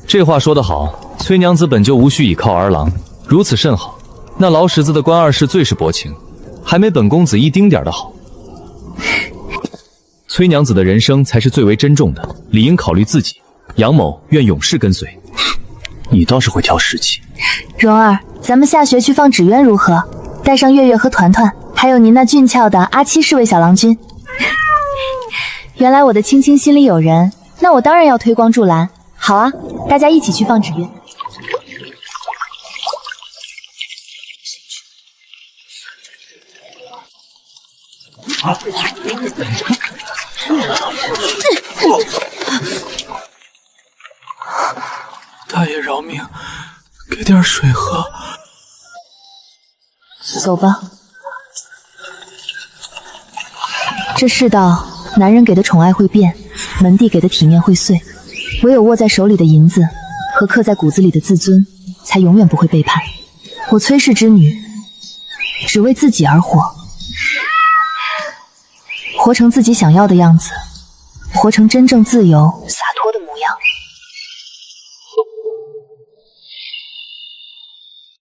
Speaker 5: 这话说得好，崔娘子本就无需倚靠儿郎，如此甚好。那老史子的关二世最是薄情，还没本公子一丁点的好。崔娘子的人生才是最为珍重的，理应考虑自己。杨某愿永世跟随。
Speaker 6: 你倒是会挑时机。
Speaker 1: 蓉儿，咱们下学去放纸鸢如何？带上月月和团团，还有您那俊俏的阿七侍卫小郎君。原来我的青青心里有人，那我当然要推光助澜。好啊，大家一起去放纸鸢。
Speaker 15: 大爷饶命，给点水喝。
Speaker 1: 走吧。这世道，男人给的宠爱会变，门第给的体面会碎，唯有握在手里的银子和刻在骨子里的自尊，才永远不会背叛。我崔氏之女，只为自己而活，活成自己想要的样子，活成真正自由洒